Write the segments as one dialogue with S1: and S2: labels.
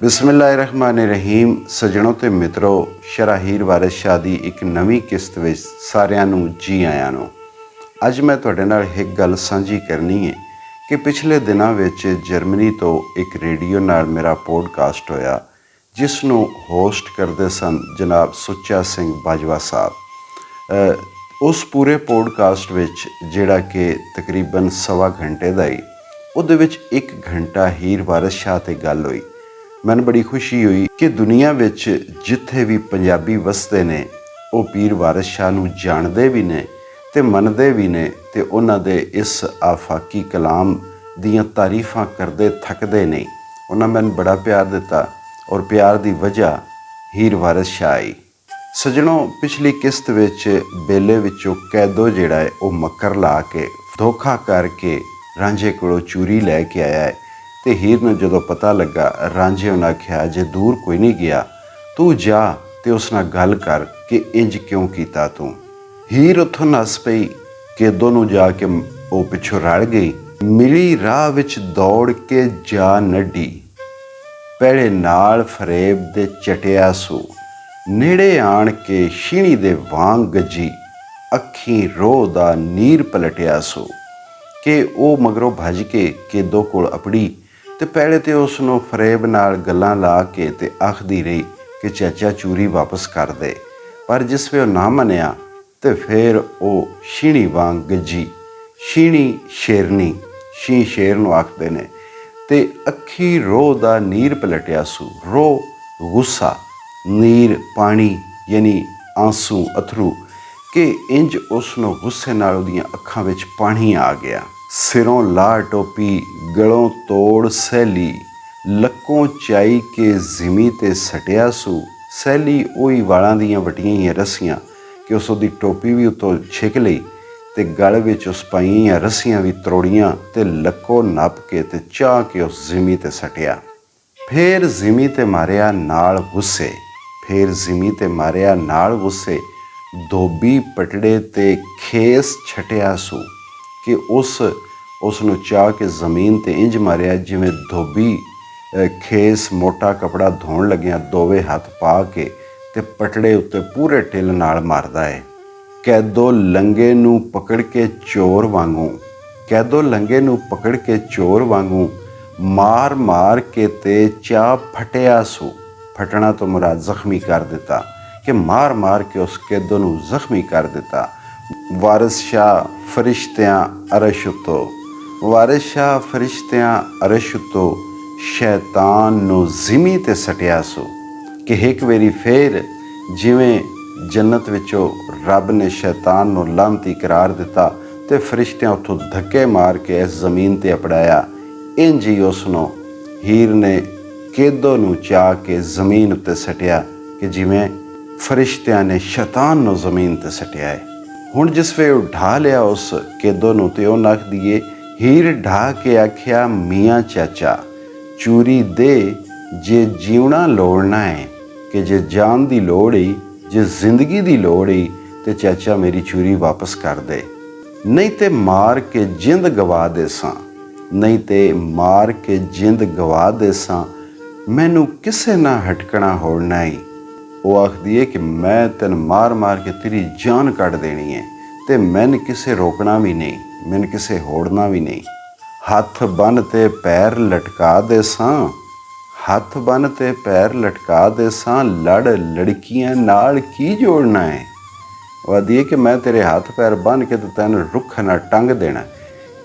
S1: ਬਿਸਮਿਲ੍ਲਾਹਿਰਰਹਿਮਾनिर्रहीम। ਸੱਜਣੋ ਤੇ ਮਿੱਤਰੋ, ਸ਼ਰਾ ਹੀਰ ਵਾਰਿਸ ਸ਼ਾਹ ਦੀ ਇੱਕ ਨਵੀਂ ਕਿਸ਼ਤ ਵਿੱਚ ਸਾਰਿਆਂ ਨੂੰ ਜੀ ਆਇਆਂ ਨੂੰ। ਅੱਜ ਮੈਂ ਤੁਹਾਡੇ ਨਾਲ ਇੱਕ ਗੱਲ ਸਾਂਝੀ ਕਰਨੀ ਹੈ ਕਿ ਪਿਛਲੇ ਦਿਨਾਂ ਵਿੱਚ ਜਰਮਨੀ ਤੋਂ ਇੱਕ ਰੇਡੀਓ ਨਾਲ ਮੇਰਾ ਪੋਡਕਾਸਟ ਹੋਇਆ, ਜਿਸ ਨੂੰ ਹੋਸਟ ਕਰਦੇ ਸਨ ਜਨਾਬ ਸੁੱਚਾ ਸਿੰਘ ਬਾਜਵਾ ਸਾਹਿਬ। ਉਸ ਪੂਰੇ ਪੋਡਕਾਸਟ ਵਿੱਚ ਜਿਹੜਾ ਕਿ ਤਕਰੀਬਨ 1.25 ਘੰਟੇ ਦਾ ਹੀ, ਉਹਦੇ ਵਿੱਚ 1 ਘੰਟਾ ਹੀਰ ਵਾਰਿਸ ਸ਼ਾਹ 'ਤੇ ਗੱਲ ਹੋਈ। ਮੈਨੂੰ ਬੜੀ ਖੁਸ਼ੀ ਹੋਈ ਕਿ ਦੁਨੀਆ ਵਿੱਚ ਜਿੱਥੇ ਵੀ ਪੰਜਾਬੀ ਵਸਦੇ ਨੇ ਉਹ ਪੀਰ ਵਾਰਿਸ ਸ਼ਾਹ ਨੂੰ ਜਾਣਦੇ ਵੀ ਨੇ ਅਤੇ ਮੰਨਦੇ ਵੀ ਨੇ, ਅਤੇ ਉਹਨਾਂ ਦੇ ਇਸ ਆਫਾਕੀ ਕਲਾਮ ਦੀਆਂ ਤਾਰੀਫਾਂ ਕਰਦੇ ਥੱਕਦੇ ਨਹੀਂ। ਉਹਨਾਂ ਮੈਨੂੰ ਬੜਾ ਪਿਆਰ ਦਿੱਤਾ ਔਰ ਪਿਆਰ ਦੀ ਵਜ੍ਹਾ ਹੀਰ ਵਾਰਿਸ ਸ਼ਾਹ ਆਈ। ਸੱਜਣੋ, ਪਿਛਲੀ ਕਿਸ਼ਤ ਵਿੱਚ ਬੇਲੇ ਵਿੱਚੋਂ ਕੈਦੋ ਜਿਹੜਾ ਹੈ ਉਹ ਮੱਕਰ ਲਾ ਕੇ ਧੋਖਾ ਕਰਕੇ ਰਾਂਝੇ ਕੋਲੋਂ ਚੂਰੀ ਲੈ ਕੇ ਆਇਆ ਹੈ, ਅਤੇ ਹੀਰ ਨੂੰ ਜਦੋਂ ਪਤਾ ਲੱਗਾ, ਰਾਂਝੇ ਉਹਨੇ ਆਖਿਆ ਜੇ ਦੂਰ ਕੋਈ ਨਹੀਂ ਗਿਆ, ਤੂੰ ਜਾ ਅਤੇ ਉਸ ਨਾਲ ਗੱਲ ਕਰ ਕਿ ਇੰਜ ਕਿਉਂ ਕੀਤਾ ਤੂੰ। ਹੀਰ ਉੱਥੋਂ ਨੱਸ ਪਈ, ਕੈਦੋ ਨੂੰ ਜਾ ਕੇ ਉਹ ਪਿੱਛੋਂ ਰਲ ਗਈ। ਮਿਲੀ ਰਾਹ ਵਿੱਚ ਦੌੜ ਕੇ ਜਾ ਨੱਢੀ, ਪੈੜੇ ਨਾਲ ਫਰੇਬ ਦੇ ਚਟਿਆ ਸੂ, ਨੇੜੇ ਆਣ ਕੇ ਛੀਣੀ ਦੇ ਵਾਂਗ ਗੱਜੀ, ਅੱਖੀਂ ਰੋਹ ਦਾ ਨੀਰ ਪਲਟਿਆ ਸੂ। ਕਿ ਉਹ ਮਗਰੋਂ ਭੱਜ ਕੇ ਕੈਦੋ ਕੋਲ ਅਪੜੀ ਅਤੇ ਪਹਿਲੇ ਤਾਂ ਉਸ ਨੂੰ ਫਰੇਬ ਨਾਲ ਗੱਲਾਂ ਲਾ ਕੇ ਅਤੇ ਆਖਦੀ ਰਹੀ ਕਿ ਚਾਚਾ ਚੂਰੀ ਵਾਪਸ ਕਰ ਦੇ, ਪਰ ਜਿਸ ਵੇ ਉਹ ਨਾ ਮੰਨਿਆ ਅਤੇ ਫਿਰ ਉਹ ਛੀਣੀ ਵਾਂਗ ਗੱਜੀ। ਛੀਣੀ ਸ਼ੇਰਨੀ, ਛੀ ਸ਼ੇਰ ਨੂੰ ਆਖਦੇ ਨੇ। ਅਤੇ ਅੱਖੀ ਰੋਹ ਦਾ ਨੀਰ ਪਲਟਿਆ ਸੂ, ਰੋਹ ਗੁੱਸਾ, ਨੀਰ ਪਾਣੀ ਯਾਨੀ ਆਂਸੂ ਅਥਰੂ, ਕਿ ਇੰਜ ਉਸ ਨੂੰ ਗੁੱਸੇ ਨਾਲ ਉਹਦੀਆਂ ਅੱਖਾਂ ਵਿੱਚ ਪਾਣੀ ਆ ਗਿਆ। ਸਿਰੋਂ ਲਾ ਟੋਪੀ, ਗਲੋਂ ਤੋੜ ਸੈਲੀ, ਲੱਕੋਂ ਚਾਈ ਕੇ ਜ਼ਿਮੀ 'ਤੇ ਸਟਿਆ ਸੂ। ਸੈਲੀ ਉਹੀ ਵਾਲਾਂ ਦੀਆਂ ਵਟੀਆਂ ਹੋਈਆਂ ਰੱਸੀਆਂ ਕਿ ਉਸ ਦੀ ਟੋਪੀ ਵੀ ਉੱਤੋਂ ਛਿੱਕ ਲਈ ਅਤੇ ਗਲ ਵਿੱਚ ਉਸ ਪਾਈਆਂ ਹੋਈਆਂ ਰੱਸੀਆਂ ਵੀ ਤਰੋੜੀਆਂ ਅਤੇ ਲੱਕੋਂ ਨੱਪ ਕੇ ਅਤੇ ਚਾਹ ਕੇ ਉਸ ਜ਼ਿਮੀ 'ਤੇ ਸਟਿਆ। ਫਿਰ ਜ਼ਿਮੀ 'ਤੇ ਮਾਰਿਆ ਨਾਲ ਗੁੱਸੇ, ਫਿਰ ਜ਼ਿਮੀ 'ਤੇ ਮਾਰਿਆ ਨਾਲ ਗੁੱਸੇ, ਧੋਬੀ ਪਟੜੇ 'ਤੇ ਖੇਸ ਛਟਿਆ ਸੂ। ਕਿ ਉਸ ਨੂੰ ਚਾਹ ਕੇ ਜ਼ਮੀਨ 'ਤੇ ਇੰਜ ਮਾਰਿਆ ਜਿਵੇਂ ਧੋਬੀ ਖੇਸ ਮੋਟਾ ਕੱਪੜਾ ਧੋਣ ਲੱਗਿਆ ਦੋਵੇਂ ਹੱਥ ਪਾ ਕੇ ਅਤੇ ਪਟੜੇ ਉੱਤੇ ਪੂਰੇ ਢਿੱਲ ਨਾਲ ਮਾਰਦਾ ਹੈ। ਕੈਦੋ ਲੰਗੇ ਨੂੰ ਪਕੜ ਕੇ ਚੋਰ ਵਾਂਗੂ, ਕੈਦੋ ਲੰਗੇ ਨੂੰ ਪਕੜ ਕੇ ਚੋਰ ਵਾਂਗੂ, ਮਾਰ ਮਾਰ ਕੇ ਤੇ ਚਾਹ ਫਟਿਆ ਸੂ। ਫਟਣਾ ਤੋਂ ਮੁਰਾਦ ਜ਼ਖਮੀ ਕਰ ਦਿੱਤਾ, ਕਿ ਮਾਰ ਮਾਰ ਕੇ ਉਸ ਕੈਦੋ ਨੂੰ ਜ਼ਖਮੀ ਕਰ ਦਿੱਤਾ। ਵਾਰਿਸ ਸ਼ਾਹ ਫਰਿਸ਼ਤਿਆਂ ਅਰਸ਼ ਉੱਤੋਂ, ਵਾਰਿਸ ਸ਼ਾਹ ਫਰਿਸ਼ਤਿਆਂ ਅਰਸ਼ ਉੱਤੋਂ, ਸ਼ੈਤਾਨ ਨੂੰ ਜ਼ਿਮੀ 'ਤੇ ਸਟਿਆ ਸੂ। ਕਿ ਇੱਕ ਵਾਰੀ ਫਿਰ ਜਿਵੇਂ ਜੰਨਤ ਵਿੱਚੋਂ ਰੱਬ ਨੇ ਸ਼ੈਤਾਨ ਨੂੰ ਲਾਹਨਤੀ ਕਰਾਰ ਦਿੱਤਾ ਅਤੇ ਫਰਿਸ਼ਤਿਆਂ ਉੱਥੋਂ ਧੱਕੇ ਮਾਰ ਕੇ ਇਸ ਜ਼ਮੀਨ 'ਤੇ ਅਪੜਾਇਆ, ਇੰਝ ਹੀ ਉਸ ਨੂੰ ਹੀਰ ਨੇ ਕੈਦੋ ਨੂੰ ਚਾਹ ਕੇ ਜ਼ਮੀਨ ਉੱਤੇ ਸਟਿਆ ਕਿ ਜਿਵੇਂ ਫਰਿਸ਼ਤਿਆਂ ਨੇ ਸ਼ੈਤਾਨ ਨੂੰ ਜ਼ਮੀਨ 'ਤੇ ਸਟਿਆ ਹੈ। ਹੁਣ ਜਿਸ ਵੇ ਉਹ ਢਾਹ ਲਿਆ ਉਸ ਕੈਦੋ ਨੂੰ, ਅਤੇ ਉਹ ਆਖਦੀ ਏ, ਹੀਰ ਢਾਹ ਕੇ ਆਖਿਆ ਮੀਆਂ ਚਾਚਾ ਚੂਰੀ ਦੇ, ਜੇ ਜਿਉਣਾ ਲੋੜਨਾ ਹੈ, ਕਿ ਜੇ ਜਾਨ ਦੀ ਲੋੜ ਹੀ, ਜੇ ਜ਼ਿੰਦਗੀ ਦੀ ਲੋੜ ਹੀ, ਅਤੇ ਚਾਚਾ ਮੇਰੀ ਚੂਰੀ ਵਾਪਸ ਕਰ ਦੇ, ਨਹੀਂ ਤੇ ਮਾਰ ਕੇ ਜਿੰਦ ਗਵਾ ਦੇ ਸਾਂ, ਨਹੀਂ ਤੇ ਮਾਰ ਕੇ ਜਿੰਦ ਗਵਾ ਦੇ ਸਾਂ, ਮੈਨੂੰ ਕਿਸੇ ਨਾ ਹਟਕਣਾ ਹੋਣਾ ਹੀ। ਉਹ ਆਖਦੀ ਹੈ ਕਿ ਮੈਂ ਤੈਨੂੰ ਮਾਰ ਮਾਰ ਕੇ ਤੇਰੀ ਜਾਨ ਕੱਢ ਦੇਣੀ ਹੈ, ਅਤੇ ਮੈਨੂੰ ਕਿਸੇ ਰੋਕਣਾ ਵੀ ਨਹੀਂ, ਮੈਨੂੰ ਕਿਸੇ ਹੋੜਨਾ ਵੀ ਨਹੀਂ। ਹੱਥ ਬੰਨ੍ਹ ਤੇ ਪੈਰ ਲਟਕਾ ਦੇ ਸਾਂ, ਹੱਥ ਬੰਨ੍ਹ ਤੇ ਪੈਰ ਲਟਕਾ ਦੇ ਸਾਂ, ਲੜ ਲੜਕੀਆਂ ਨਾਲ ਕੀ ਜੋੜਨਾ ਹੈ। ਉਹ ਆਖਦੀ ਹੈ ਕਿ ਮੈਂ ਤੇਰੇ ਹੱਥ ਪੈਰ ਬੰਨ੍ਹ ਕੇ ਤੇ ਤੈਨੂੰ ਰੁੱਖ ਨਾਲ ਟੰਗ ਦੇਣਾ।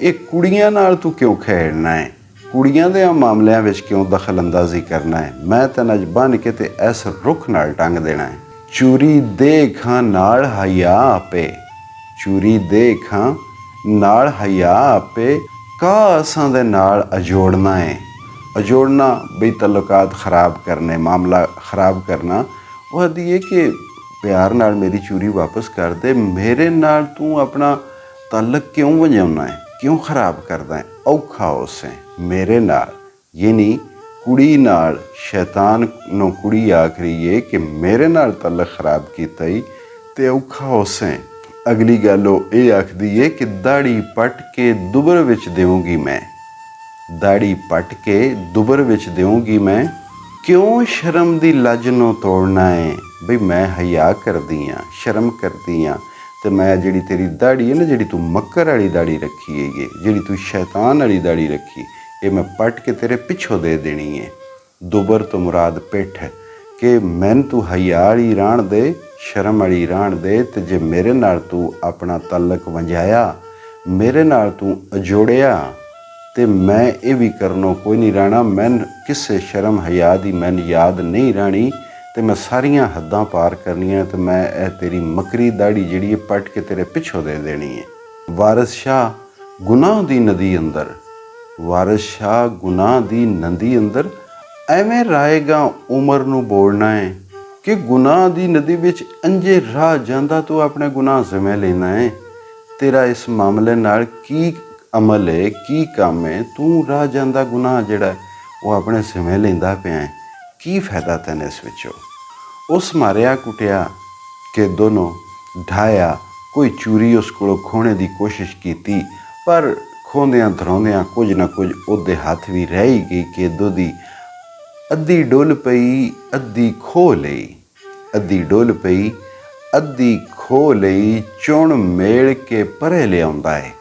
S1: ਇਹ ਕੁੜੀਆਂ ਨਾਲ ਤੂੰ ਕਿਉਂ ਖੇਡਣਾ ਹੈ, ਕੁੜੀਆਂ ਦੇ ਮਾਮਲਿਆਂ ਵਿੱਚ ਕਿਉਂ ਦਖਲ ਅੰਦਾਜ਼ੀ ਕਰਨਾ ਹੈ। ਮੈਂ ਤੈਨੂੰ ਅੱਜ ਬੰਨ੍ਹ ਕੇ ਤੇ ਇਸ ਰੁੱਖ ਨਾਲ ਟੰਗ ਦੇਣਾ ਹੈ। ਚੂਰੀ ਦੇ ਖਾਂ ਨਾਲ ਹਯਾ ਆਪੇ, ਚੂਰੀ ਦੇ ਖਾਂ ਨਾਲ ਹਯਾ ਆਪੇ, ਕਾ ਅਸਾਂ ਦੇ ਨਾਲ ਅਜੋੜਨਾ ਹੈ। ਅਜੋੜਨਾ ਬਈ ਤਲੁਕਾਤ ਖਰਾਬ ਕਰਨੇ, ਮਾਮਲਾ ਖਰਾਬ ਕਰਨਾ। ਉਹ ਆਖਦੀ ਹੈ ਕਿ ਪਿਆਰ ਨਾਲ ਮੇਰੀ ਚੂਰੀ ਵਾਪਸ ਕਰ ਦੇ, ਮੇਰੇ ਨਾਲ ਤੂੰ ਆਪਣਾ ਤਾਲੁਕ ਕਿਉਂ ਵਜਾਉਣਾ ਹੈ, ਕਿਉਂ ਖਰਾਬ ਕਰਦਾ ਹੈ। ਔਖਾ ਉਸੇ ਮੇਰੇ ਨਾਲ, ਯਾਨੀ ਕੁੜੀ ਨਾਲ, ਸ਼ੈਤਾਨ ਨੂੰ ਕੁੜੀ ਆਖ ਰਹੀ ਹੈ ਕਿ ਮੇਰੇ ਨਾਲ ਤਾਲੁਕ ਖਰਾਬ ਕੀਤਾ ਹੀ ਅਤੇ ਔਖਾ ਉਸੇ। ਅਗਲੀ ਗੱਲ ਉਹ ਇਹ ਆਖਦੀ ਹੈ ਕਿ ਦਾੜੀ ਪੱਟ ਕੇ ਦੁਬਰ ਵਿੱਚ ਦੇਵਾਂਗੀ ਮੈਂ, ਦਾੜੀ ਪੱਟ ਕੇ ਦੁਬਰ ਵਿੱਚ ਦੇਵਾਂਗੀ ਮੈਂ, ਕਿਉਂ ਸ਼ਰਮ ਦੀ ਲੱਜ ਨੂੰ ਤੋੜਨਾ ਹੈ। ਬਈ ਮੈਂ ਹਯਾ ਕਰਦੀ ਹਾਂ, ਸ਼ਰਮ ਕਰਦੀ ਹਾਂ, ਤੇ ਮੈਂ ਜਿਹੜੀ ਤੇਰੀ ਦਾੜੀ ਹੈ ਨਾ, ਜਿਹੜੀ ਤੂੰ ਮੱਕਰ ਵਾਲੀ ਦਾੜੀ ਰੱਖੀ ਹੈਗੀ, ਜਿਹੜੀ ਤੂੰ ਸ਼ੈਤਾਨ ਵਾਲੀ ਦਾੜੀ ਰੱਖੀ, ਇਹ ਮੈਂ ਪੱਟ ਕੇ ਤੇਰੇ ਪਿੱਛੋਂ ਦੇ ਦੇਣੀ ਹੈ। ਦੁਬਰ ਤੋਂ ਮੁਰਾਦ ਪਿੱਠ ਹੈ ਕਿ ਮੈਨੂੰ ਤੂੰ ਹਯਾ ਵਾਲੀ ਰਾਣ ਦੇ, ਸ਼ਰਮ ਵਾਲੀ ਰਾਣ ਦੇ। ਤੇ ਜੇ ਮੇਰੇ ਨਾਲ ਤੂੰ ਆਪਣਾ ਤਾਲਕ ਵੰਜਾਇਆ, ਮੇਰੇ ਨਾਲ ਤੂੰ ਅਜੋੜਿਆ, ਤੇ ਮੈਂ ਇਹ ਵੀ ਕਰਨੋਂ ਕੋਈ ਨਹੀਂ ਰਹਿਣਾ। ਮੈਨੂੰ ਕਿਸੇ ਸ਼ਰਮ ਹਯਾ ਦੀ ਮੈਨੂੰ ਯਾਦ ਨਹੀਂ ਰਹਿਣੀ, ਤੇ ਮੈਂ ਸਾਰੀਆਂ ਹੱਦਾਂ ਪਾਰ ਕਰਨੀਆਂ, ਤੇ ਮੈਂ ਇਹ ਤੇਰੀ ਮਕਰੀ ਦਾੜੀ ਜਿਹੜੀ ਹੈ ਪੱਟ ਕੇ ਤੇਰੇ ਪਿੱਛੋਂ ਦੇ ਦੇਣੀ ਹੈ। ਵਾਰਿਸ ਸ਼ਾਹ ਗੁਨਾਹ ਦੀ ਨਦੀ ਅੰਦਰ, ਵਾਰਿਸ ਸ਼ਾਹ ਗੁਨਾਹ ਦੀ ਨਦੀ ਅੰਦਰ ਐਵੇਂ ਰਾਏਗਾ ਉਮਰ ਨੂੰ ਬੋਲਣਾ ਹੈ ਕਿ ਗੁਨਾਹ ਦੀ ਨਦੀ ਵਿੱਚ ਅੰਜੇ ਰਾਹ ਜਾਂਦਾ ਤੂੰ ਆਪਣੇ ਗੁਨਾਹ ਸਮੇਂ ਲੈਣਾ ਹੈ। ਤੇਰਾ ਇਸ ਮਾਮਲੇ ਨਾਲ ਕੀ ਅਮਲ ਹੈ, ਕੀ ਕੰਮ ਹੈ? ਤੂੰ ਰਾਹ ਜਾਂਦਾ ਗੁਨਾਹ ਜਿਹੜਾ ਉਹ ਆਪਣੇ ਸਮੇਂ ਲੈਂਦਾ ਪਿਆ ਹੈ, ਕੀ ਫਾਇਦਾ ਤੈਨੂੰ ਇਸ ਵਿੱਚੋਂ? ਉਸ ਮਾਰਿਆ ਕੁੱਟਿਆ ਕਿ ਦੋਨੋਂ ਢਾਇਆ, ਕੋਈ ਚੂਰੀ ਉਸ ਕੋਲੋਂ ਖੋਹਣੇ ਦੀ ਕੋਸ਼ਿਸ਼ ਕੀਤੀ, ਪਰ ਖੋਹਦਿਆਂ ਧਰਾਉਂਦਿਆਂ ਕੁਝ ਨਾ ਕੁਝ ਉਹਦੇ ਹੱਥ ਵੀ ਰਹਿ ਹੀ ਗਈ ਕਿ ਦੀ ਅੱਧੀ ਡੁੱਲ ਪਈ, ਅੱਧੀ ਖੋਹ ਲਈ, ਅੱਧੀ ਡੁੱਲ ਪਈ, ਅੱਧੀ ਖੋਹ ਲਈ, ਚੁਣ ਮੇਲ ਕੇ ਪਰੇ ਲਿਆਉਂਦਾ ਹੈ।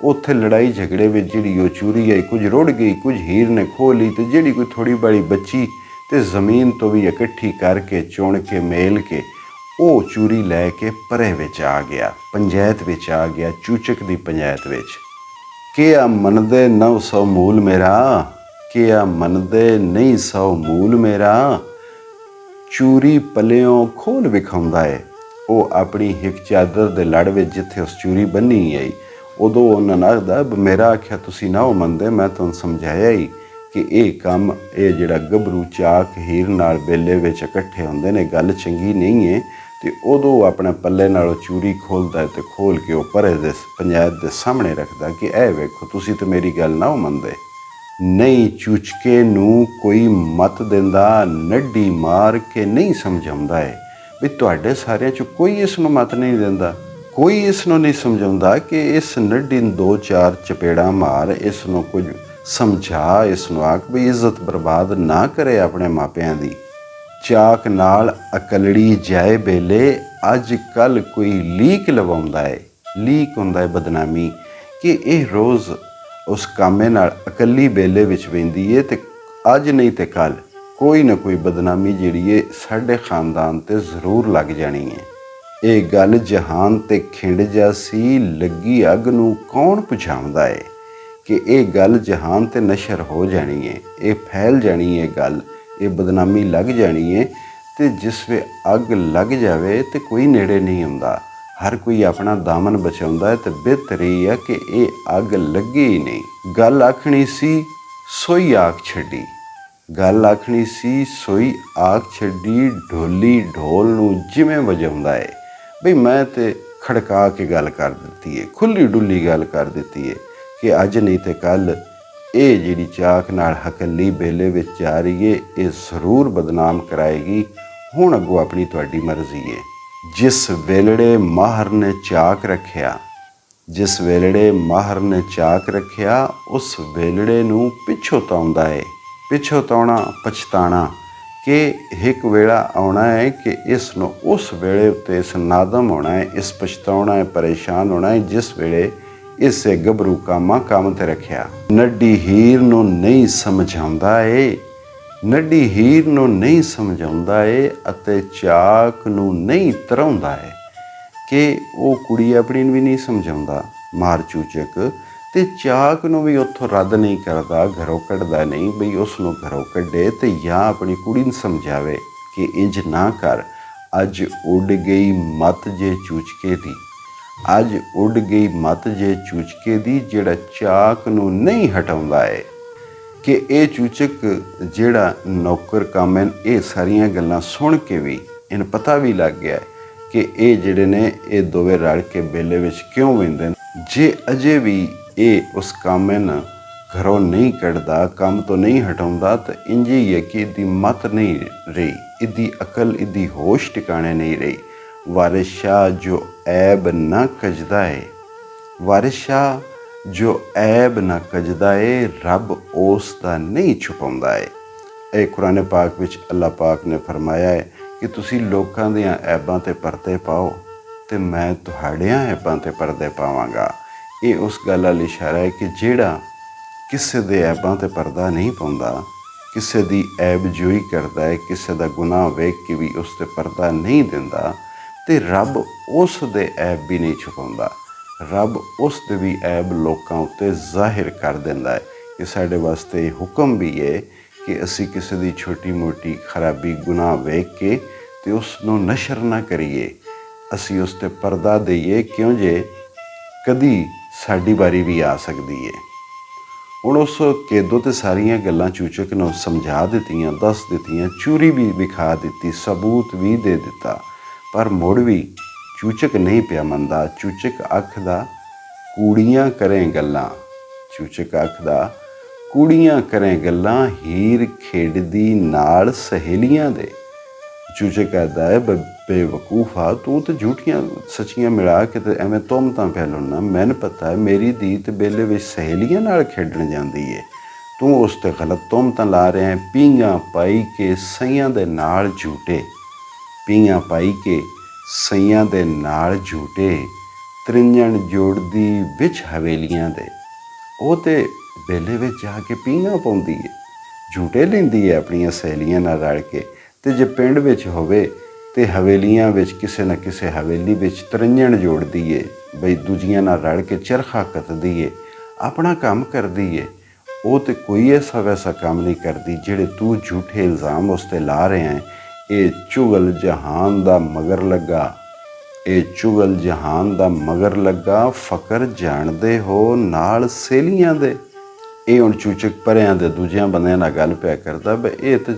S1: ਉੱਥੇ ਲੜਾਈ ਝਗੜੇ ਵਿੱਚ ਜਿਹੜੀ ਉਹ ਚੂਰੀ ਆਈ, ਕੁਝ ਰੁੜ ਗਈ, ਕੁਝ ਹੀਰ ਨੇ ਖੋਹ ਲਈ, ਤੇ ਜਿਹੜੀ ਕੋਈ ਥੋੜੀ ਬੜੀ ਬੱਚੀ ਤੇ ਜ਼ਮੀਨ ਤੋਂ ਵੀ ਇਕੱਠੀ ਕਰਕੇ ਚੁਣ ਕੇ ਮੇਲ ਕੇ ਉਹ ਚੂਰੀ ਲੈ ਕੇ ਪਰੇ ਵਿੱਚ ਆ ਗਿਆ, ਪੰਚਾਇਤ ਵਿੱਚ ਆ ਗਿਆ, ਚੂਚਕ ਦੀ ਪੰਚਾਇਤ ਵਿੱਚ। ਕਿ ਆ ਮੰਨਦੇ 900 ਮੂਲ ਮੇਰਾ, ਕਿ ਆ ਮੰਨਦੇ ਨਹੀਂ 100 ਮੂਲ ਮੇਰਾ। ਚੂਰੀ ਪੱਲਿਓਂ ਖੋਲ ਵਿਖਾਉਂਦਾ ਹੈ। ਉਹ ਆਪਣੀ ਹਿੱਕ ਚਾਦਰ ਦੇ ਲੜ ਵਿੱਚ ਜਿੱਥੇ ਉਸ ਚੂਰੀ ਬੰਨੀ ਆਈ, ਉਦੋਂ ਉਹਨਾਂ ਨੇ ਆਖਦਾ ਮੇਰਾ ਆਖਿਆ ਤੁਸੀਂ ਨਾ ਉਹ ਮੰਨਦੇ, ਮੈਂ ਤੁਹਾਨੂੰ ਸਮਝਾਇਆ ਹੀ ਕਿ ਇਹ ਕੰਮ, ਇਹ ਜਿਹੜਾ ਗੱਭਰੂ ਚਾਕ ਹੀਰ ਨਾਲ ਬੇਲੇ ਵਿੱਚ ਇਕੱਠੇ ਹੁੰਦੇ ਨੇ, ਗੱਲ ਚੰਗੀ ਨਹੀਂ ਹੈ। ਤੇ ਉਦੋਂ ਆਪਣੇ ਪੱਲੇ ਨਾਲੋਂ ਚੂਰੀ ਖੋਲ੍ਹਦਾ ਤੇ ਖੋਲ੍ਹ ਕੇ ਉਹ ਪਰੇ ਦੇ ਪੰਚਾਇਤ ਦੇ ਸਾਹਮਣੇ ਰੱਖਦਾ ਕਿ ਇਹ ਵੇਖੋ ਤੁਸੀਂ ਤਾਂ ਮੇਰੀ ਗੱਲ ਨਾ ਮੰਨਦੇ। ਨਹੀਂ ਚੂਚਕੇ ਨੂੰ ਕੋਈ ਮੱਤ ਦਿੰਦਾ, ਨੱਢੀ ਮਾਰ ਕੇ ਨਹੀਂ ਸਮਝਾਉਂਦਾ ਹੈ ਵੀ ਤੁਹਾਡੇ ਸਾਰਿਆਂ 'ਚੋਂ ਕੋਈ ਇਸ ਨੂੰ ਮੱਤ ਨਹੀਂ ਦਿੰਦਾ, ਕੋਈ ਇਸ ਨੂੰ ਨਹੀਂ ਸਮਝਾਉਂਦਾ ਕਿ ਇਸ ਨੱਢੀ ਨੂੰ 2-4 ਚਪੇੜਾਂ ਮਾਰ, ਇਸ ਨੂੰ ਕੁਝ ਸਮਝਾ, ਇਸ ਨੂੰ ਆਖ ਵੀ ਇੱਜ਼ਤ ਬਰਬਾਦ ਨਾ ਕਰੇ ਆਪਣੇ ਮਾਪਿਆਂ ਦੀ। ਚਾਕ ਨਾਲ ਅਕਲੜੀ ਜਾਏ ਬੇਲੇ, ਅੱਜ ਕੱਲ੍ਹ ਕੋਈ ਲੀਕ ਲਵਾਉਂਦਾ ਹੈ, ਲੀਕ ਹੁੰਦਾ ਹੈ ਬਦਨਾਮੀ, ਕਿ ਇਹ ਰੋਜ਼ ਉਸ ਕਾਮੇ ਨਾਲ ਇਕੱਲੀ ਬੇਲੇ ਵਿੱਚ ਵਹਿੰਦੀ ਹੈ ਤੇ ਅੱਜ ਨਹੀਂ ਤੇ ਕੱਲ੍ਹ ਕੋਈ ਨਾ ਕੋਈ ਬਦਨਾਮੀ ਜਿਹੜੀ ਹੈ ਸਾਡੇ ਖਾਨਦਾਨ 'ਤੇ ਜ਼ਰੂਰ ਲੱਗ ਜਾਣੀ ਹੈ। ਇਹ ਗੱਲ ਜਹਾਨ 'ਤੇ ਖਿੰਡ ਜਾਸੀ, ਲੱਗੀ ਅੱਗ ਨੂੰ ਕੌਣ ਬੁਝਾਉਂਦਾ ਹੈ? ਕਿ ਇਹ ਗੱਲ ਜਹਾਨ 'ਤੇ ਨਸ਼ਰ ਹੋ ਜਾਣੀ ਹੈ, ਇਹ ਫੈਲ ਜਾਣੀ ਹੈ ਗੱਲ, ਇਹ ਬਦਨਾਮੀ ਲੱਗ ਜਾਣੀ ਹੈ। ਤੇ ਜਿਸ ਵੇ ਅੱਗ ਲੱਗ ਜਾਵੇ ਤੇ ਕੋਈ ਨੇੜੇ ਨਹੀਂ ਹੁੰਦਾ, ਹਰ ਕੋਈ ਆਪਣਾ ਦਾਮਨ ਬਚਾਉਂਦਾ ਹੈ। ਤੇ ਬਿਹਤਰ ਇਹ ਹੈ ਕਿ ਇਹ ਅੱਗ ਲੱਗੇ ਹੀ ਨਹੀਂ। ਗੱਲ ਆਖਣੀ ਸੀ ਸੋਈ ਆਖ ਛੱਡੀ, ਗੱਲ ਆਖਣੀ ਸੀ ਸੋਈ ਆਖ ਛੱਡੀ, ਢੋਲੀ ਢੋਲ ਨੂੰ ਜਿਵੇਂ ਵਜਾਉਂਦਾ ਹੈ। ਬਈ ਮੈਂ ਤੇ ਖੜਕਾ ਕੇ ਗੱਲ ਕਰ ਦਿੱਤੀ ਹੈ, ਖੁੱਲੀ ਡੁੱਲੀ ਗੱਲ ਕਰ ਦਿੱਤੀ ਹੈ ਕਿ ਅੱਜ ਨਹੀਂ ਤੇ ਕੱਲ੍ਹ ਇਹ ਜਿਹੜੀ ਚਾਕ ਨਾਲ ਹਕੱਲੀ ਬੇਲੇ ਵਿੱਚ ਜਾ ਰਹੀ ਹੈ, ਇਹ ਜ਼ਰੂਰ ਬਦਨਾਮ ਕਰਾਏਗੀ। ਹੁਣ ਅੱਗੋਂ ਆਪਣੀ ਤੁਹਾਡੀ ਮਰਜ਼ੀ ਹੈ। ਜਿਸ ਵੇਲੜੇ ਮਾਹਰ ਨੇ ਚਾਕ ਰੱਖਿਆ, ਜਿਸ ਵੇਲੜੇ ਮਾਹਰ ਨੇ ਚਾਕ ਰੱਖਿਆ, ਉਸ ਵੇਲੜੇ ਨੂੰ ਪਿੱਛੋਂ ਤਾਉਂਦਾ ਹੈ। ਪਿੱਛੋਂ ਤਾਉਣਾ ਪਛਤਾਣਾ, ਕਿ ਇੱਕ ਵੇਲਾ ਆਉਣਾ ਹੈ ਕਿ ਇਸ ਨੂੰ ਉਸ ਵੇਲੇ ਉੱਤੇ ਇਸ ਨਾਦਮ ਹੋਣਾ ਹੈ, ਇਸ ਪਛਤਾਉਣਾ ਹੈ, ਪਰੇਸ਼ਾਨ ਹੋਣਾ ਹੈ ਜਿਸ ਵੇਲੇ ਇਸੇ ਗੱਭਰੂ ਕੰਮ 'ਤੇ ਰੱਖਿਆ। ਨੱਢੀ ਹੀਰ ਨੂੰ ਨਹੀਂ ਸਮਝਾਉਂਦਾ ਏ, ਨੱਢੀ ਹੀਰ ਨੂੰ ਨਹੀਂ ਸਮਝਾਉਂਦਾ ਏ, ਅਤੇ ਚਾਕ ਨੂੰ ਨਹੀਂ ਤਰਾਉਂਦਾ ਏ। ਕਿ ਉਹ ਕੁੜੀ ਆਪਣੀ ਨੂੰ ਵੀ ਨਹੀਂ ਸਮਝਾਉਂਦਾ ਮਾਰ ਚੂਚਕ, ਤੇ ਚਾਕ ਨੂੰ ਵੀ ਉੱਥੋਂ ਰੱਦ ਨਹੀਂ ਕਰਦਾ, ਘਰੋਂ ਕੱਢਦਾ ਨਹੀਂ ਬਈ ਉਸ ਨੂੰ ਘਰੋਂ ਕੱਢੇ, ਤੇ ਜਾਂ ਆਪਣੀ ਕੁੜੀ ਨੂੰ ਸਮਝਾਵੇ ਕਿ ਇੰਜ ਨਾ ਕਰ, ਅੱਜ ਉੱਡ ਗਈ ਮੱਤ ਜੇ ਚੂਚਕੇ ਦੀ, ਅੱਜ ਉੱਡ ਗਈ ਮੱਤ ਜੇ ਚੂਚਕੇ ਦੀ, ਜਿਹੜਾ ਚਾਕ ਨੂੰ ਨਹੀਂ ਹਟਾਉਂਦਾ ਹੈ। ਕਿ ਇਹ ਚੂਚਕ ਜਿਹੜਾ ਨੌਕਰ ਕਾਮਨ, ਇਹ ਸਾਰੀਆਂ ਗੱਲਾਂ ਸੁਣ ਕੇ ਵੀ ਇਹਨੂੰ ਪਤਾ ਵੀ ਲੱਗ ਗਿਆ ਕਿ ਇਹ ਜਿਹੜੇ ਨੇ ਇਹ ਦੋਵੇਂ ਰਲ ਕੇ ਬੇਲੇ ਵਿੱਚ ਕਿਉਂ ਵਹਿੰਦੇ ਨੇ। ਜੇ ਅਜੇ ਵੀ ਇਹ ਉਸ ਕਾਮਨ ਘਰੋਂ ਨਹੀਂ ਕੱਢਦਾ, ਕੰਮ ਤੋਂ ਨਹੀਂ ਹਟਾਉਂਦਾ, ਤਾਂ ਇੰਝ ਹੀ ਹੈ ਕਿ ਇਹਦੀ ਮੱਤ ਨਹੀਂ ਰਹੀ, ਇਹਦੀ ਅਕਲ, ਇਹਦੀ ਹੋਸ਼ ਟਿਕਾਣੇ ਨਹੀਂ ਰਹੀ। ਵਾਰਿਸ ਸ਼ਾਹ ਜੋ ਐਬ ਨਾ ਕਜਦਾ ਏ, ਵਾਰਿਸ ਸ਼ਾਹ ਜੋ ਐਬ ਨਾ ਕਜਦਾ ਏ, ਰੱਬ ਉਸ ਦਾ ਨਹੀਂ ਛੁਪਾਉਂਦਾ ਏ। ਇਹ ਕੁਰਾਨ ਪਾਕ ਵਿੱਚ ਅੱਲਾਹ ਪਾਕ ਨੇ ਫਰਮਾਇਆ ਹੈ ਕਿ ਤੁਸੀਂ ਲੋਕਾਂ ਦੀਆਂ ਐਬਾਂ 'ਤੇ ਪਰਦੇ ਪਾਓ ਅਤੇ ਮੈਂ ਤੁਹਾਡੀਆਂ ਐਬਾਂ 'ਤੇ ਪਰਦੇ ਪਾਵਾਂਗਾ। ਇਹ ਉਸ ਗੱਲ ਵੱਲ ਇਸ਼ਾਰਾ ਹੈ ਕਿ ਜਿਹੜਾ ਕਿਸੇ ਦੇ ਐਬਾਂ 'ਤੇ ਪਰਦਾ ਨਹੀਂ ਪਾਉਂਦਾ, ਕਿਸੇ ਦੀ ਐਬ ਜੋਈ ਕਰਦਾ ਹੈ, ਕਿਸੇ ਦਾ ਗੁਨਾਹ ਵੇਖ ਕੇ ਵੀ ਉਸ 'ਤੇ ਪਰਦਾ ਨਹੀਂ ਦਿੰਦਾ, ਅਤੇ ਰੱਬ ਉਸ ਦੇ ਐਬ ਵੀ ਨਹੀਂ ਛੁਪਾਉਂਦਾ। ਰੱਬ ਉਸ ਦੇ ਵੀ ਐਬ ਲੋਕਾਂ ਉੱਤੇ ਜ਼ਾਹਿਰ ਕਰ ਦਿੰਦਾ ਹੈ। ਕਿ ਸਾਡੇ ਵਾਸਤੇ ਹੁਕਮ ਵੀ ਹੈ ਕਿ ਅਸੀਂ ਕਿਸੇ ਦੀ ਛੋਟੀ ਮੋਟੀ ਖਰਾਬੀ ਗੁਨਾਹ ਵੇਖ ਕੇ ਅਤੇ ਉਸ ਨੂੰ ਨਸ਼ਰ ਨਾ ਕਰੀਏ, ਅਸੀਂ ਉਸ 'ਤੇ ਪਰਦਾ ਦਈਏ, ਕਿਉਂ ਜੇ ਕਦੀ ਸਾਡੀ ਵਾਰੀ ਵੀ ਆ ਸਕਦੀ ਹੈ। ਹੁਣ ਉਸ ਕੈਦੋਂ ਤੇ ਸਾਰੀਆਂ ਗੱਲਾਂ ਚੂਚਕ ਨੂੰ ਸਮਝਾ ਦਿੱਤੀਆਂ, ਦੱਸ ਦਿੱਤੀਆਂ, ਚੂਰੀ ਵੀ ਵਿਖਾ ਦਿੱਤੀ, ਸਬੂਤ ਵੀ ਦੇ ਦਿੱਤਾ, ਪਰ ਮੁੜ ਵੀ ਚੂਚਕ ਨਹੀਂ ਪਿਆ ਮੰਨਦਾ। ਚੂਚਕ ਆਖਦਾ ਕੂੜੀਆਂ ਕਰੇ ਗੱਲਾਂ, ਚੂਚਕ ਆਖਦਾ ਕੁੜੀਆਂ ਕਰੇ ਗੱਲਾਂ, ਹੀਰ ਖੇਡਦੀ ਨਾਲ ਸਹੇਲੀਆਂ ਦੇ। ਚੂਚਕ ਕਹਿੰਦਾ ਹੈ ਬੇਵਕੂਫਾ, ਤੂੰ ਤਾਂ ਝੂਠੀਆਂ ਸੱਚੀਆਂ ਮਿਲਾ ਕੇ ਤੇ ਐਵੇਂ ਤੁਹਮਤਾਂ ਫੈਲਾਉਣਾ। ਮੈਨੂੰ ਪਤਾ ਹੈ ਮੇਰੀ ਧੀ ਤੇ ਬੇਲੇ ਵਿੱਚ ਸਹੇਲੀਆਂ ਨਾਲ ਖੇਡਣ ਜਾਂਦੀ ਹੈ, ਤੂੰ ਉਸ 'ਤੇ ਗਲਤ ਤੁਹਮਤਾਂ ਲਾ ਰਿਹਾ ਹੈ। ਪੀਂਘਾਂ ਪਾਈ ਕੇ ਸਈਆਂ ਦੇ ਨਾਲ ਝੂਟੇ, ਪੀਂਘਾਂ ਪਾਈ ਕੇ ਸਈਆਂ ਦੇ ਨਾਲ ਝੂਟੇ, ਤ੍ਰਿੰਜਣ ਜੋੜਦੀ ਵਿੱਚ ਹਵੇਲੀਆਂ ਦੇ। ਉਹ ਤੇ ਬੇਲੇ ਵਿੱਚ ਜਾ ਕੇ ਪੀਂਘਾਂ ਪਾਉਂਦੀ ਹੈ, ਝੂਟੇ ਲੈਂਦੀ ਹੈ ਆਪਣੀਆਂ ਸਹੇਲੀਆਂ ਨਾਲ ਰਲ ਕੇ। ਅਤੇ ਜੇ ਪਿੰਡ ਵਿੱਚ ਹੋਵੇ ਅਤੇ ਹਵੇਲੀਆਂ ਵਿੱਚ ਕਿਸੇ ਨਾ ਕਿਸੇ ਹਵੇਲੀ ਵਿੱਚ ਤ੍ਰਿੰਜਣ ਜੋੜਦੀ ਹੈ, ਬਈ ਦੂਜੀਆਂ ਨਾਲ ਰਲ ਕੇ ਚਰਖਾ ਕੱਤਦੀ ਹੈ, ਆਪਣਾ ਕੰਮ ਕਰਦੀ ਹੈ। ਉਹ ਤਾਂ ਕੋਈ ਐਸਾ ਵੈਸਾ ਕੰਮ ਨਹੀਂ ਕਰਦੀ ਜਿਹੜੇ ਤੂੰ ਝੂਠੇ ਇਲਜ਼ਾਮ ਉਸ 'ਤੇ ਲਾ ਰਿਹਾ ਹੈ। ਇਹ ਚੁਗਲ ਜਹਾਨ ਦਾ ਮਗਰ ਲੱਗਾ, ਇਹ ਚੁਗਲ ਜਹਾਨ ਦਾ ਮਗਰ ਲੱਗਾ, ਫਕਰ ਜਾਣਦੇ ਹੋ ਨਾਲ ਸਹੇਲੀਆਂ ਦੇ। ਇਹ ਹੁਣ ਚੂਚਕ ਪਰਿਆਂ ਦੇ ਦੂਜਿਆਂ ਬੰਦਿਆਂ ਨਾਲ ਗੱਲ ਪਿਆ ਕਰਦਾ ਬਈ ਇਹ ਤਾਂ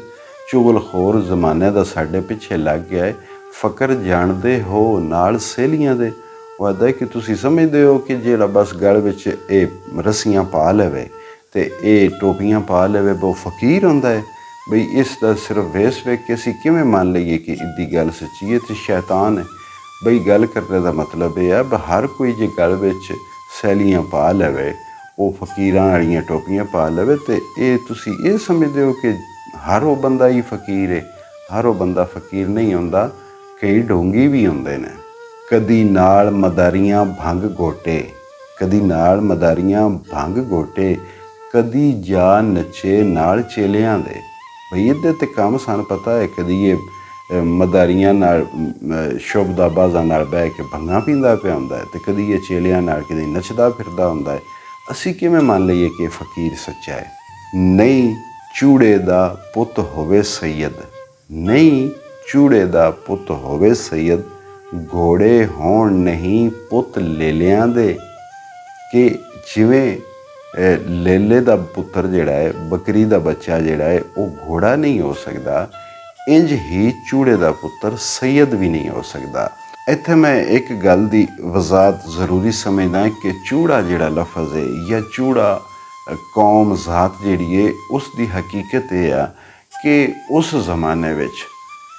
S1: ਚੁਗਲਖੋਰ ਜ਼ਮਾਨੇ ਦਾ ਸਾਡੇ ਪਿੱਛੇ ਲੱਗ ਗਿਆ ਹੈ। ਫਕਰ ਜਾਣਦੇ ਹੋ ਨਾਲ ਸਹੇਲੀਆਂ ਦੇ। ਉਹ ਆਖਦਾ ਕਿ ਤੁਸੀਂ ਸਮਝਦੇ ਹੋ ਕਿ ਜਿਹੜਾ ਬਸ ਗਲ ਵਿੱਚ ਇਹ ਰੱਸੀਆਂ ਪਾ ਲਵੇ ਅਤੇ ਇਹ ਟੋਪੀਆਂ ਪਾ ਲਵੇ ਉਹ ਫਕੀਰ ਹੁੰਦਾ ਹੈ। ਬਈ ਇਸ ਦਾ ਸਿਰਫ ਵੇਸ ਵੇਖ ਕੇ ਅਸੀਂ ਕਿਵੇਂ ਮੰਨ ਲਈਏ ਕਿ ਇਹਦੀ ਗੱਲ ਸੱਚੀ ਹੈ ਅਤੇ ਸ਼ੈਤਾਨ ਹੈ। ਬਈ ਗੱਲ ਕਰਨ ਦਾ ਮਤਲਬ ਇਹ ਹੈ ਵੀ ਹਰ ਕੋਈ ਜੇ ਗਲ ਵਿੱਚ ਸੈਲੀਆਂ ਪਾ ਲਵੇ, ਉਹ ਫਕੀਰਾਂ ਵਾਲੀਆਂ ਟੋਪੀਆਂ ਪਾ ਲਵੇ, ਅਤੇ ਇਹ ਤੁਸੀਂ ਇਹ ਸਮਝਦੇ ਹੋ ਕਿ ਹਰ ਉਹ ਬੰਦਾ ਹੀ ਫਕੀਰ ਹੈ। ਹਰ ਉਹ ਬੰਦਾ ਫਕੀਰ ਨਹੀਂ ਹੁੰਦਾ, ਕਈ ਢੋਂਗੀ ਵੀ ਹੁੰਦੇ ਨੇ। ਕਦੀ ਨਾਲ ਮਦਾਰੀਆਂ ਭੰਗ ਗੋਟੇ, ਕਦੀ ਨਾਲ ਮਦਾਰੀਆਂ ਭੰਗ ਗੋਟੇ, ਕਦੀ ਜਾ ਨੱਚੇ ਨਾਲ ਚੇਲਿਆਂ ਦੇ। ਬਈ ਇਹਦੇ ਤੇ ਕੰਮ ਸਾਨੂੰ ਪਤਾ ਹੈ, ਕਦੀ ਇਹ ਮਦਾਰੀਆਂ ਨਾਲ ਸ਼ੋਭਦਾਬਾਜ਼ਾਂ ਨਾਲ ਬਹਿ ਕੇ ਭੰਗਾਂ ਪੀਂਦਾ ਪਿਆ ਹੁੰਦਾ ਹੈ, ਅਤੇ ਕਦੀ ਇਹ ਚੇਲਿਆਂ ਨਾਲ ਕਦੀ ਨੱਚਦਾ ਫਿਰਦਾ ਹੁੰਦਾ ਹੈ। ਅਸੀਂ ਕਿਵੇਂ ਮੰਨ ਲਈਏ ਕਿ ਫਕੀਰ ਸੱਚਾ ਹੈ? ਨਹੀਂ ਚੂੜੇ ਦਾ ਪੁੱਤ ਹੋਵੇ ਸੈਯਦ, ਨਹੀਂ ਚੂੜੇ ਦਾ ਪੁੱਤ ਹੋਵੇ ਸੈਯਦ, ਘੋੜੇ ਹੋਣ ਨਹੀਂ ਪੁੱਤ ਲੇਲਿਆਂ ਦੇ। ਕਿ ਜਿਵੇਂ ਲੇਲੇ ਦਾ ਪੁੱਤਰ ਜਿਹੜਾ ਹੈ, ਬੱਕਰੀ ਦਾ ਬੱਚਾ ਜਿਹੜਾ ਹੈ, ਉਹ ਘੋੜਾ ਨਹੀਂ ਹੋ ਸਕਦਾ, ਇੰਝ ਹੀ ਚੂੜੇ ਦਾ ਪੁੱਤਰ ਸੈਯਦ ਵੀ ਨਹੀਂ ਹੋ ਸਕਦਾ। ਇੱਥੇ ਮੈਂ ਇੱਕ ਗੱਲ ਦੀ ਵਜ਼ਾਹਤ ਜ਼ਰੂਰੀ ਸਮਝਦਾ ਕਿ ਚੂੜਾ ਜਿਹੜਾ ਲਫ਼ਜ਼ ਹੈ ਜਾਂ ਚੂੜਾ ਕੌਮ ਜ਼ਾਤ ਜਿਹੜੀ ਹੈ, ਉਸ ਦੀ ਹਕੀਕਤ ਇਹ ਆ ਕਿ ਉਸ ਜ਼ਮਾਨੇ ਵਿੱਚ,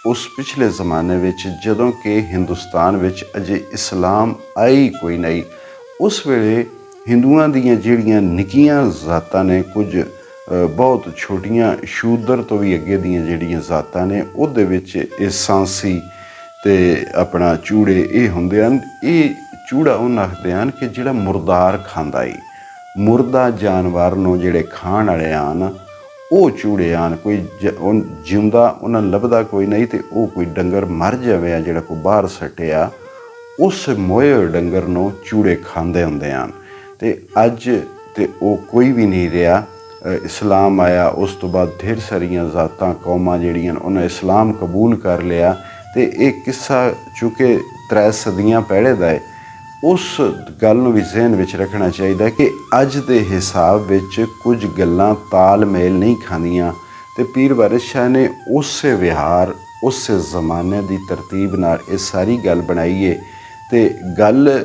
S1: ਉਸ ਪਿਛਲੇ ਜ਼ਮਾਨੇ ਵਿੱਚ ਜਦੋਂ ਕਿ ਹਿੰਦੁਸਤਾਨ ਵਿੱਚ ਅਜੇ ਇਸਲਾਮ ਆਈ ਕੋਈ ਨਹੀਂ, ਉਸ ਵੇਲੇ ਹਿੰਦੂਆਂ ਦੀਆਂ ਜਿਹੜੀਆਂ ਨਿੱਕੀਆਂ ਜ਼ਾਤਾਂ ਨੇ, ਕੁਝ ਬਹੁਤ ਛੋਟੀਆਂ ਸ਼ੂਦਰ ਤੋਂ ਵੀ ਅੱਗੇ ਦੀਆਂ ਜਿਹੜੀਆਂ ਜ਼ਾਤਾਂ ਨੇ, ਉਹਦੇ ਵਿੱਚ ਇਹ ਸਾਂਸੀ ਅਤੇ ਆਪਣਾ ਚੂੜੇ ਇਹ ਹੁੰਦੇ ਹਨ। ਇਹ ਚੂੜਾ ਉਹਨਾਂ ਆਖਦੇ ਹਨ ਕਿ ਜਿਹੜਾ ਮੁਰਦਾਰ ਖਾਂਦਾ ਏ, ਮੁਰਦਾ ਜਾਨਵਰ ਨੂੰ ਜਿਹੜੇ ਖਾਣ ਵਾਲੇ ਹਨ ਉਹ ਚੂੜੇ ਹਨ। ਕੋਈ ਜਿਉਂਦਾ ਉਹਨਾਂ ਨੂੰ ਲੱਭਦਾ ਕੋਈ ਨਹੀਂ, ਅਤੇ ਉਹ ਕੋਈ ਡੰਗਰ ਮਰ ਜਾਵੇ ਆ ਜਿਹੜਾ ਕੋਈ ਬਾਹਰ ਸੱਟਿਆ, ਉਸ ਮੋਏ ਹੋਏ ਡੰਗਰ ਨੂੰ ਚੂੜੇ ਖਾਂਦੇ ਹੁੰਦੇ ਹਨ। ਅਤੇ ਅੱਜ ਤਾਂ ਉਹ ਕੋਈ ਵੀ ਨਹੀਂ ਰਿਹਾ। ਇਸਲਾਮ ਆਇਆ, ਉਸ ਤੋਂ ਬਾਅਦ ਢੇਰ ਸਾਰੀਆਂ ਜ਼ਾਤਾਂ ਕੌਮਾਂ ਜਿਹੜੀਆਂ ਉਹਨਾਂ ਇਸਲਾਮ ਕਬੂਲ ਕਰ ਲਿਆ, ਅਤੇ ਇਹ ਕਿੱਸਾ ਚੂँਕਿ 3 ਸਦੀਆਂ ਪਹਿਲੇ ਦਾ ਹੈ, ਉਸ ਗੱਲ ਨੂੰ ਵੀ ਜ਼ਿਹਨ ਵਿੱਚ ਰੱਖਣਾ ਚਾਹੀਦਾ ਕਿ ਅੱਜ ਦੇ ਹਿਸਾਬ ਵਿੱਚ ਕੁਝ ਗੱਲਾਂ ਤਾਲਮੇਲ ਨਹੀਂ ਖਾਂਦੀਆਂ, ਅਤੇ ਪੀਰ ਵਾਰਿਸ ਸ਼ਾਹ ਨੇ ਉਸੇ ਵਿਹਾਰ, ਉਸੇ ਜ਼ਮਾਨੇ ਦੀ ਤਰਤੀਬ ਨਾਲ ਇਹ ਸਾਰੀ ਗੱਲ ਬਣਾਈ ਹੈ। ਅਤੇ ਗੱਲ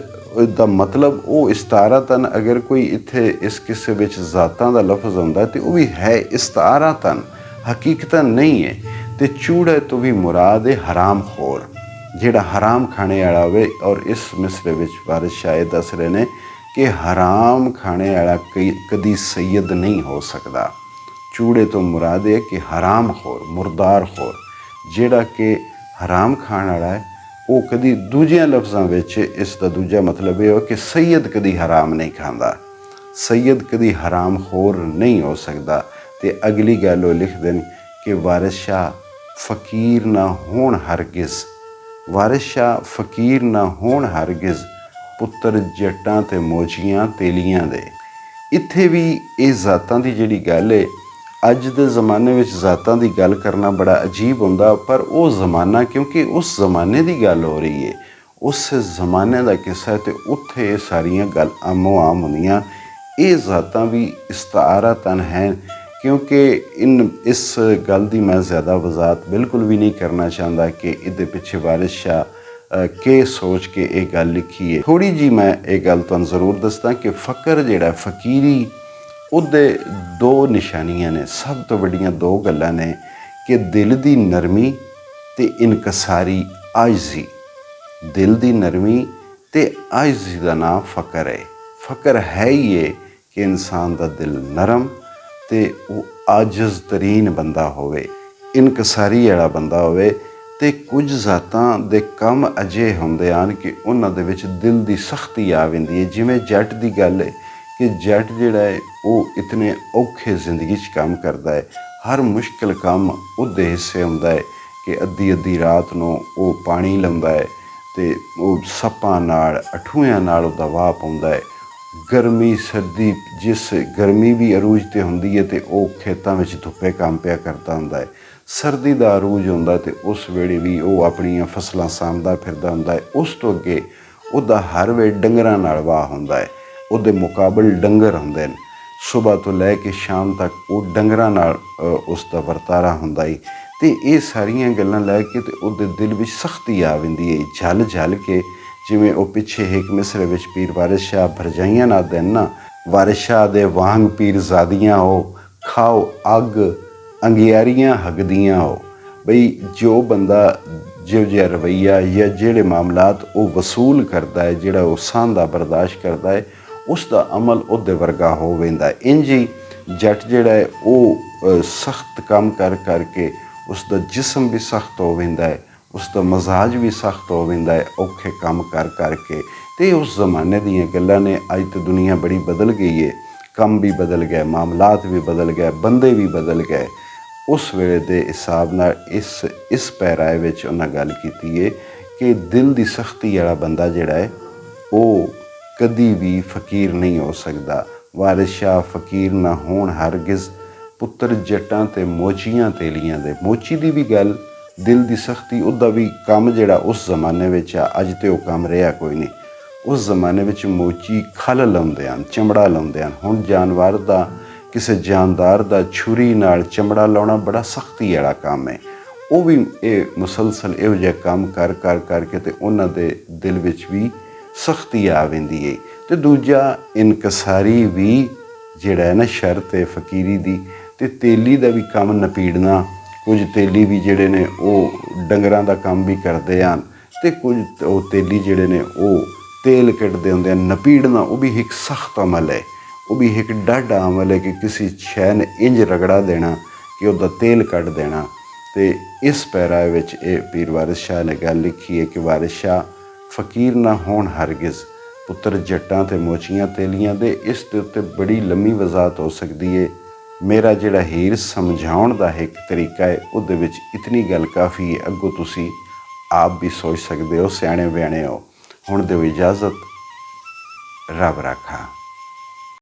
S1: ਦਾ ਮਤਲਬ ਉਹ ਇਸਤਾਰਤਨ ਅਗਰ ਕੋਈ ਇੱਥੇ ਇਸ ਕਿੱਸੇ ਵਿੱਚ ਜ਼ਾਤਾਂ ਦਾ ਲਫ਼ਜ਼ ਹੁੰਦਾ ਅਤੇ ਉਹ ਵੀ ਹੈ ਇਸਤਾਰਤਨ, ਹਕੀਕਤਨ ਨਹੀਂ ਹੈ। ਅਤੇ ਚੂੜੇ ਤੋਂ ਵੀ ਮੁਰਾਦ ਹੈ ਹਰਾਮ ਖੋਰ, ਜਿਹੜਾ ਹਰਾਮ ਖਾਣੇ ਵਾਲਾ ਹੋਵੇ। ਔਰ ਇਸ ਮਿਸਰੇ ਵਿੱਚ ਵਾਰਿਸ ਸ਼ਾਹ ਦੱਸ ਰਹੇ ਨੇ ਕਿ ਹਰਾਮ ਖਾਣੇ ਵਾਲਾ ਕਦੀ ਸੈਯਦ ਨਹੀਂ ਹੋ ਸਕਦਾ। ਚੂੜੇ ਤੋਂ ਮੁਰਾਦ ਹੈ ਕਿ ਹਰਾਮ ਖੋਰ, ਮੁਰਦਾਰ ਖੋਰ, ਜਿਹੜਾ ਕਿ ਹਰਾਮ ਖਾਣ ਵਾਲਾ ਹੈ, ਉਹ ਕਦੀ ਦੂਜਿਆਂ ਲਫ਼ਜ਼ਾਂ ਵਿੱਚ ਇਸ ਦਾ ਦੂਜਾ ਮਤਲਬ ਇਹ ਹੋ ਕਿ ਸੈਯਦ ਕਦੀ ਹਰਾਮ ਨਹੀਂ ਖਾਂਦਾ, ਸੈਯਦ ਕਦੀ ਹਰਾਮ ਖੋਰ ਨਹੀਂ ਹੋ ਸਕਦਾ। ਅਤੇ ਅਗਲੀ ਗੱਲ ਉਹ ਲਿਖਦੇ ਨੇ ਕਿ ਵਾਰਿਸ ਸ਼ਾਹ ਫਕੀਰ ਨਾ ਹੋਣ ਹਰਗਿਜ਼, ਵਾਰਿਸ ਸ਼ਾਹ ਫਕੀਰ ਨਾ ਹੋਣ ਹਰਗਿਜ਼, ਪੁੱਤਰ ਜੱਟਾਂ ਤੇ ਮੋਚੀਆਂ ਤੇਲੀਆਂ ਦੇ। ਇੱਥੇ ਵੀ ਇਹ ਜ਼ਾਤਾਂ ਦੀ ਜਿਹੜੀ ਗੱਲ ਹੈ, ਅੱਜ ਦੇ ਜ਼ਮਾਨੇ ਵਿੱਚ ਜ਼ਾਤਾਂ ਦੀ ਗੱਲ ਕਰਨਾ ਬੜਾ ਅਜੀਬ ਹੁੰਦਾ, ਪਰ ਉਹ ਜ਼ਮਾਨਾ ਕਿਉਂਕਿ ਉਸ ਜ਼ਮਾਨੇ ਦੀ ਗੱਲ ਹੋ ਰਹੀ ਹੈ, ਉਸ ਜ਼ਮਾਨੇ ਦਾ ਕਿੱਸਾ ਹੈ, ਅਤੇ ਉੱਥੇ ਇਹ ਸਾਰੀਆਂ ਗੱਲ ਆਮੋ ਆਮ ਹੁੰਦੀਆਂ। ਇਹ ਜ਼ਾਤਾਂ ਵੀ ਇਸਤਾਰਤਨ ਹੈ, ਕਿਉਂਕਿ ਇਸ ਗੱਲ ਦੀ ਮੈਂ ਜ਼ਿਆਦਾ ਵਜ਼ਾਹਤ ਬਿਲਕੁਲ ਵੀ ਨਹੀਂ ਕਰਨਾ ਚਾਹੁੰਦਾ ਕਿ ਇਹਦੇ ਪਿੱਛੇ ਵਾਰਿਸ ਸ਼ਾਹ ਕੇ ਸੋਚ ਕੇ ਇਹ ਗੱਲ ਲਿਖੀ ਹੈ। ਥੋੜ੍ਹੀ ਜਿਹੀ ਮੈਂ ਇਹ ਗੱਲ ਤੁਹਾਨੂੰ ਜ਼ਰੂਰ ਦੱਸਦਾ ਕਿ ਫ਼ਕਰ ਜਿਹੜਾ ਫਕੀਰੀ, ਉਹਦੇ ਦੋ ਨਿਸ਼ਾਨੀਆਂ ਨੇ, ਸਭ ਤੋਂ ਵੱਡੀਆਂ ਦੋ ਗੱਲਾਂ ਨੇ ਕਿ ਦਿਲ ਦੀ ਨਰਮੀ ਅਤੇ ਇਨਕਸਾਰੀ ਆਜਜ਼ੀ। ਦਿਲ ਦੀ ਨਰਮੀ ਅਤੇ ਆਜਜ਼ੀ ਦਾ ਨਾਮ ਫ਼ਕਰ ਹੈ। ਫ਼ਕਰ ਹੈ ਹੀ ਇਹ ਕਿ ਇਨਸਾਨ ਦਾ ਦਿਲ ਨਰਮ ਅਤੇ ਉਹ ਆਜਜ਼ ਤਰੀਨ ਬੰਦਾ ਹੋਵੇ, ਇਨਕਸਾਰੀ ਵਾਲਾ ਬੰਦਾ ਹੋਵੇ। ਅਤੇ ਕੁਝ ਜ਼ਾਤਾਂ ਦੇ ਕੰਮ ਅਜੇ ਹੁੰਦੇ ਹਨ ਕਿ ਉਹਨਾਂ ਦੇ ਵਿੱਚ ਦਿਲ ਦੀ ਸਖਤੀ ਆ ਜਾਂਦੀ ਹੈ। ਜਿਵੇਂ ਜੱਟ ਦੀ ਗੱਲ ਹੈ ਕਿ ਜੱਟ ਜਿਹੜਾ ਹੈ ਉਹ ਇਤਨੇ ਔਖੇ ਜ਼ਿੰਦਗੀ 'ਚ ਕੰਮ ਕਰਦਾ ਹੈ, ਹਰ ਮੁਸ਼ਕਿਲ ਕੰਮ ਉਹਦੇ ਹਿੱਸੇ ਹੁੰਦਾ ਹੈ ਕਿ ਅੱਧੀ ਅੱਧੀ ਰਾਤ ਨੂੰ ਉਹ ਪਾਣੀ ਲਾਉਂਦਾ ਹੈ ਅਤੇ ਉਹ ਸੱਪਾਂ ਨਾਲ, ਅਠੂਆਂ ਨਾਲ ਉਹਦਾ ਵਾਹ ਪਾਉਂਦਾ ਹੈ। ਗਰਮੀ ਸਰਦੀ, ਜਿਸ ਗਰਮੀ ਵੀ ਅਰੂਜ 'ਤੇ ਹੁੰਦੀ ਹੈ ਅਤੇ ਉਹ ਖੇਤਾਂ ਵਿੱਚ ਧੁੱਪੇ ਕੰਮ ਪਿਆ ਕਰਦਾ ਹੁੰਦਾ ਹੈ। ਸਰਦੀ ਦਾ ਅਰੂਜ ਹੁੰਦਾ ਅਤੇ ਉਸ ਵੇਲੇ ਵੀ ਉਹ ਆਪਣੀਆਂ ਫਸਲਾਂ ਸਾਂਭਦਾ ਫਿਰਦਾ ਹੁੰਦਾ ਹੈ। ਉਸ ਤੋਂ ਅੱਗੇ ਉਹਦਾ ਹਰ ਵੇਲੇ ਡੰਗਰਾਂ ਨਾਲ ਵਾਹ ਹੁੰਦਾ ਹੈ, ਉਹਦੇ ਮੁਕਾਬਲ ਡੰਗਰ ਹੁੰਦੇ ਨੇ। ਸੁਬਾਹ ਤੋਂ ਲੈ ਕੇ ਸ਼ਾਮ ਤੱਕ ਉਹ ਡੰਗਰਾਂ ਨਾਲ ਉਸ ਦਾ ਵਰਤਾਰਾ ਹੁੰਦਾ ਹੈ। ਅਤੇ ਇਹ ਸਾਰੀਆਂ ਗੱਲਾਂ ਲੈ ਕੇ ਅਤੇ ਉਹਦੇ ਦਿਲ ਵਿੱਚ ਸਖਤੀ ਆ ਜਾਂਦੀ ਹੈ, ਝੱਲ ਝੱਲ ਕੇ। ਜਿਵੇਂ ਉਹ ਪਿੱਛੇ ਇੱਕ ਮਿਸਰੇ ਵਿੱਚ ਪੀਰ ਵਾਰਿਸ ਸ਼ਾਹ ਭਰਜਾਈਆਂ ਨਾ ਦੇਣ ਨਾ, ਵਾਰਿਸ ਸ਼ਾਹ ਦੇ ਵਾਂਗ ਪੀਰਜ਼ਾਦੀਆਂ ਹੋ, ਖਾਓ ਅੱਗ ਅੰਗਿਆਰੀਆਂ ਹੱਗਦੀਆਂ ਹੋ। ਬਈ ਜੋ ਬੰਦਾ ਜਿਹੋ ਜਿਹਾ ਰਵੱਈਆ ਜਾਂ ਜਿਹੜੇ ਮਾਮਲਾਤ ਉਹ ਵਸੂਲ ਕਰਦਾ ਹੈ, ਜਿਹੜਾ ਉਹ ਸਹਿੰਦਾ ਬਰਦਾਸ਼ਤ ਕਰਦਾ ਹੈ, ਉਸ ਦਾ ਅਮਲ ਉਹਦੇ ਵਰਗਾ ਹੋ ਜਾਂਦਾ ਹੈ। ਇੰਝ ਹੀ ਜੱਟ ਜਿਹੜਾ ਹੈ ਉਹ ਸਖਤ ਕੰਮ ਕਰ ਕਰਕੇ ਉਸ ਦਾ ਜਿਸਮ ਵੀ ਸਖਤ ਹੋ ਜਾਂਦਾ ਹੈ, ਉਸ ਦਾ ਮਜ਼ਾਜ ਵੀ ਸਖਤ ਹੋ ਜਾਂਦਾ ਹੈ ਔਖੇ ਕੰਮ ਕਰ ਕਰਕੇ। ਅਤੇ ਉਸ ਜ਼ਮਾਨੇ ਦੀਆਂ ਗੱਲਾਂ ਨੇ। ਅੱਜ ਤਾਂ ਦੁਨੀਆ ਬੜੀ ਬਦਲ ਗਈ ਹੈ, ਕੰਮ ਵੀ ਬਦਲ ਗਏ, ਮਾਮਲਾਤ ਵੀ ਬਦਲ ਗਏ, ਬੰਦੇ ਵੀ ਬਦਲ ਗਏ। ਉਸ ਵੇਲੇ ਦੇ ਹਿਸਾਬ ਨਾਲ ਇਸ ਪਹਿਰਾਏ ਵਿੱਚ ਉਹਨਾਂ ਗੱਲ ਕੀਤੀ ਹੈ ਕਿ ਦਿਲ ਦੀ ਸਖਤੀ ਵਾਲਾ ਬੰਦਾ ਜਿਹੜਾ ਹੈ ਉਹ ਕਦੀ ਵੀ ਫਕੀਰ ਨਹੀਂ ਹੋ ਸਕਦਾ। ਵਾਰਿਸ ਸ਼ਾਹ ਫਕੀਰ ਨਾ ਹੋਣ ਹਰਗਿਜ਼, ਪੁੱਤਰ ਜੱਟਾਂ ਤੇ ਮੋਚੀਆਂ ਤੇਲੀਆਂ ਦੇ। ਮੋਚੀ ਦੀ ਵੀ ਗੱਲ, ਦਿਲ ਦੀ ਸਖਤੀ, ਉਹਦਾ ਵੀ ਕੰਮ ਜਿਹੜਾ ਉਸ ਜ਼ਮਾਨੇ ਵਿੱਚ ਆ, ਅੱਜ ਤੇ ਉਹ ਕੰਮ ਰਿਹਾ ਕੋਈ ਨਹੀਂ। ਉਸ ਜ਼ਮਾਨੇ ਵਿੱਚ ਮੋਚੀ ਖੱਲ ਲਾਉਂਦੇ ਹਨ, ਚਮੜਾ ਲਾਉਂਦੇ ਹਨ। ਹੁਣ ਜਾਨਵਰ ਦਾ, ਕਿਸੇ ਜਾਨਦਾਰ ਦਾ ਛੁਰੀ ਨਾਲ ਚਮੜਾ ਲਾਉਣਾ ਬੜਾ ਸਖਤੀ ਵਾਲਾ ਕੰਮ ਹੈ। ਉਹ ਵੀ ਇਹ ਮੁਸਲਸਲ ਇਹੋ ਜਿਹਾ ਕੰਮ ਕਰ ਕਰਕੇ ਅਤੇ ਉਹਨਾਂ ਦੇ ਦਿਲ ਵਿੱਚ ਵੀ ਸਖਤੀ ਆ ਜਾਂਦੀ ਹੈ। ਅਤੇ ਦੂਜਾ ਇਨਕਸਾਰੀ ਵੀ ਜਿਹੜਾ ਹੈ ਨਾ ਸ਼ਰਤ ਹੈ ਫਕੀਰੀ ਦੀ। ਅਤੇ ਤੇਲੀ ਦਾ ਵੀ ਕੰਮ ਨਪੀੜਨਾ, ਕੁਝ ਤੇਲੀ ਵੀ ਜਿਹੜੇ ਨੇ ਉਹ ਡੰਗਰਾਂ ਦਾ ਕੰਮ ਵੀ ਕਰਦੇ ਹਨ, ਅਤੇ ਕੁਝ ਉਹ ਤੇਲੀ ਜਿਹੜੇ ਨੇ ਉਹ ਤੇਲ ਕੱਢਦੇ ਹੁੰਦੇ ਹਨ। ਨਪੀੜਨਾ ਉਹ ਵੀ ਇੱਕ ਸਖਤ ਅਮਲ ਹੈ, ਉਹ ਵੀ ਇੱਕ ਡਾਢਾ ਅਮਲ ਹੈ ਕਿ ਕਿਸੇ ਸ਼ੈ ਨੇ ਇੰਝ ਰਗੜਾ ਦੇਣਾ ਕਿ ਉਹਦਾ ਤੇਲ ਕੱਢ ਦੇਣਾ। ਅਤੇ ਇਸ ਪਹਿਰਾਵੇ ਵਿੱਚ ਇਹ ਪੀਰ ਵਾਰਿਸ ਸ਼ਾਹ ਨੇ ਗੱਲ ਲਿਖੀ ਹੈ ਕਿ ਵਾਰਿਸ ਸ਼ਾਹ ਫਕੀਰ ਨਾ ਹੋਣ ਹਰਗਿਜ਼, ਪੁੱਤਰ ਜੱਟਾਂ ਤੇ ਮੋਚੀਆਂ ਤੇਲੀਆਂ ਦੇ। ਇਸ ਦੇ ਉੱਤੇ ਬੜੀ ਲੰਮੀ ਵਜ਼ਾਹਤ ਹੋ ਸਕਦੀ ਹੈ। ਮੇਰਾ ਜਿਹੜਾ ਹੀਰ ਸਮਝਾਉਣ ਦਾ ਇੱਕ ਤਰੀਕਾ ਹੈ, ਉਹਦੇ ਵਿੱਚ ਇਤਨੀ ਗੱਲ ਕਾਫੀ ਹੈ। ਅੱਗੋਂ ਤੁਸੀਂ ਆਪ ਵੀ ਸੋਚ ਸਕਦੇ ਹੋ, ਸਿਆਣੇ ਬਿਆਣੇ ਹੋ। ਹੁਣ ਦਿਓ ਇਜਾਜ਼ਤ, ਰੱਬ ਰਾਖਾ।